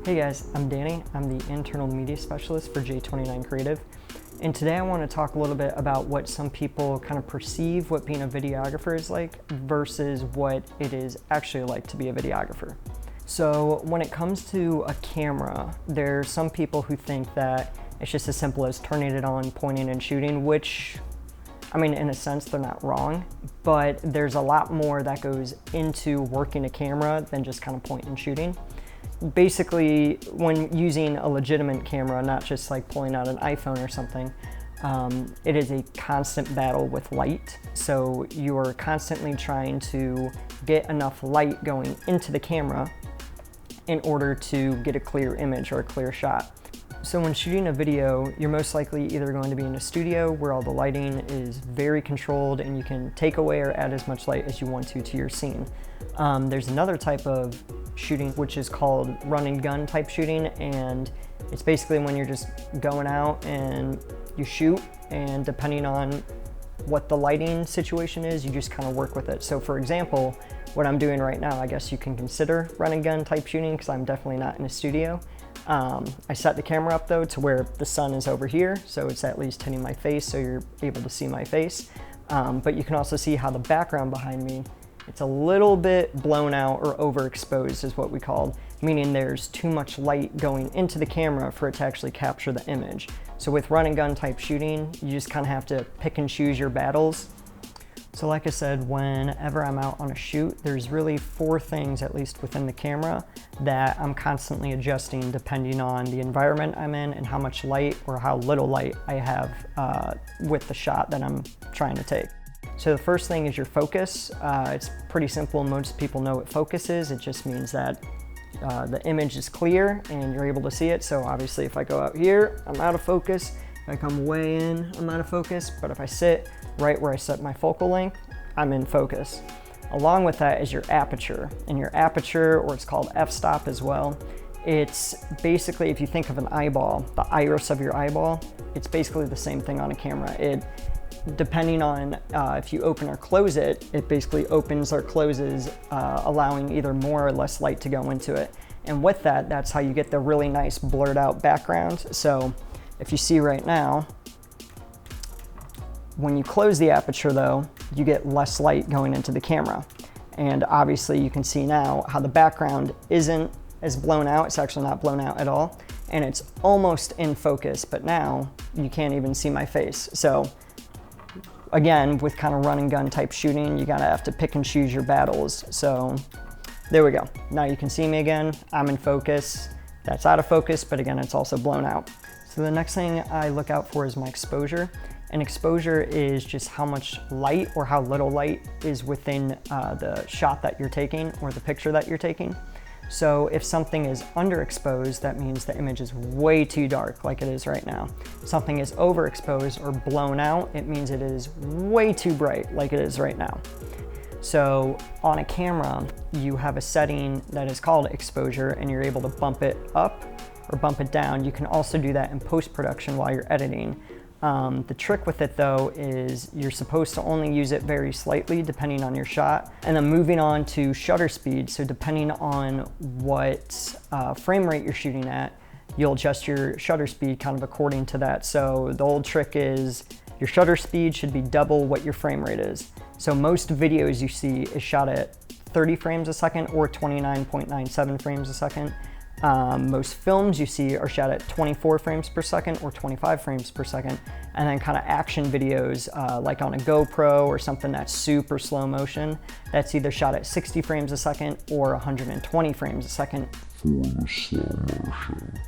Hey guys, I'm Danny. I'm the internal media specialist for J29 Creative. And today I want to talk a little bit about what some people kind of perceive what being a videographer is like versus what it is actually like to be a videographer. So when it comes to a camera, there's some people who think that it's just as simple as turning it on, pointing and shooting, which, I mean, in a sense, they're not wrong, but there's a lot more that goes into working a camera than just kind of point and shooting. Basically, when using a legitimate camera, not just like pulling out an iPhone or something, it is a constant battle with light. So you are constantly trying to get enough light going into the camera in order to get a clear image or a clear shot. So when shooting a video, you're most likely either going to be in a studio where all the lighting is very controlled and you can take away or add as much light as you want to your scene. There's another type of shooting which is called run and gun type shooting, and it's basically when you're just going out and you shoot, and depending on what the lighting situation is, you just kind of work with it. So for example, what I'm doing right now, I guess you can consider run and gun type shooting because I'm definitely not in a studio. I set the camera up though to where the sun is over here, so it's at least hitting my face so you're able to see my face. But you can also see how the background behind me, it's a little bit blown out or overexposed is what we call, meaning there's too much light going into the camera for it to actually capture the image. So with run and gun type shooting, you just kind of have to pick and choose your battles. So like I said, whenever I'm out on a shoot, there's really 4 things, at least within the camera, that I'm constantly adjusting depending on the environment I'm in and how much light or how little light I have with the shot that I'm trying to take. So the first thing is your focus. It's pretty simple. Most people know what focus is. It just means that the image is clear and you're able to see it. So obviously if I go out here, I'm out of focus. If I come way in, I'm out of focus. But if I sit right where I set my focal length, I'm in focus. Along with that is your aperture. And your aperture, or it's called f-stop as well, it's basically, if you think of an eyeball, the iris of your eyeball, it's basically the same thing on a camera. Depending on if you open or close it, it basically opens or closes, allowing either more or less light to go into it. And with that, that's how you get the really nice blurred out background. So if you see right now, when you close the aperture though, you get less light going into the camera. And obviously you can see now how the background isn't as blown out. It's actually not blown out at all. And it's almost in focus, but now you can't even see my face. So again, with kind of run and gun type shooting, you gotta have to pick and choose your battles. So there we go. Now you can see me again. I'm in focus. That's out of focus, but again, it's also blown out. So the next thing I look out for is my exposure. And exposure is just how much light or how little light is within the shot that you're taking or the picture that you're taking. So if something is underexposed, that means the image is way too dark, like it is right now. If something is overexposed or blown out, it means it is way too bright, like it is right now. So on a camera, you have a setting that is called exposure, and you're able to bump it up or bump it down. You can also do that in post-production while you're editing. The trick with it though is you're supposed to only use it very slightly depending on your shot. And then moving on to shutter speed, so depending on what frame rate you're shooting at, you'll adjust your shutter speed kind of according to that. So the old trick is your shutter speed should be double what your frame rate is. So most videos you see is shot at 30 frames a second or 29.97 frames a second. Most films you see are shot at 24 frames per second or 25 frames per second. And then kind of action videos, like on a GoPro or something that's super slow motion, that's either shot at 60 frames a second or 120 frames a second. For slow motion.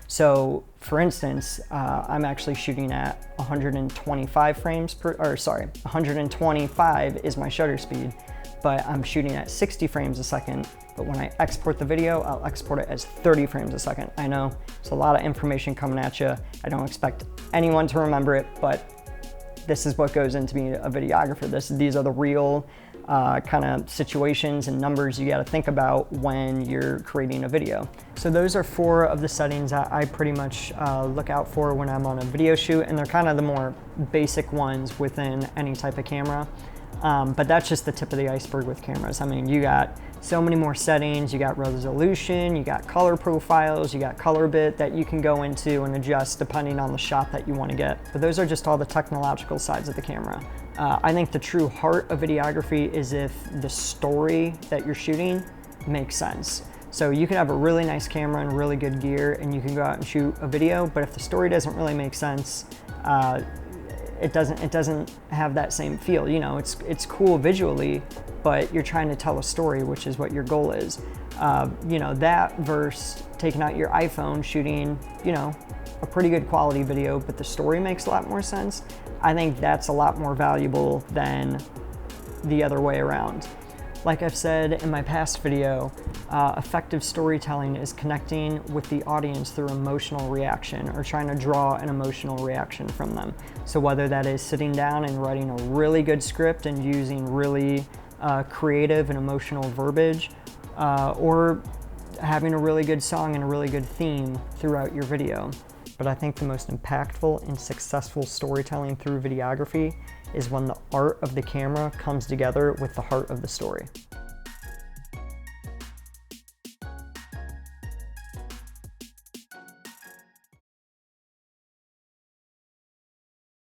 So for instance, I'm actually shooting at 125 frames per, or sorry, 125 is my shutter speed, but I'm shooting at 60 frames a second. But when I export the video, I'll export it as 30 frames a second. I know it's a lot of information coming at you. I don't expect anyone to remember it, but this is what goes into being a videographer. These are the real kind of situations and numbers you got to think about when you're creating a video. So those are 4 of the settings that I pretty much look out for when I'm on a video shoot, and they're kind of the more basic ones within any type of camera. But that's just the tip of the iceberg with cameras. I mean, you got so many more settings, you got resolution, you got color profiles, you got color bit that you can go into and adjust depending on the shot that you want to get. But those are just all the technological sides of the camera. I think the true heart of videography is if the story that you're shooting makes sense. So you can have a really nice camera and really good gear and you can go out and shoot a video, but if the story doesn't really make sense, it doesn't have that same feel. You know, it's cool visually, but you're trying to tell a story, which is what your goal is. You know, that versus taking out your iPhone, shooting, you know, a pretty good quality video, but the story makes a lot more sense. I think that's a lot more valuable than the other way around. Like I've said in my past video, effective storytelling is connecting with the audience through emotional reaction or trying to draw an emotional reaction from them. So whether that is sitting down and writing a really good script and using really creative and emotional verbiage, or having a really good song and a really good theme throughout your video. But I think the most impactful and successful storytelling through videography is when the art of the camera comes together with the heart of the story.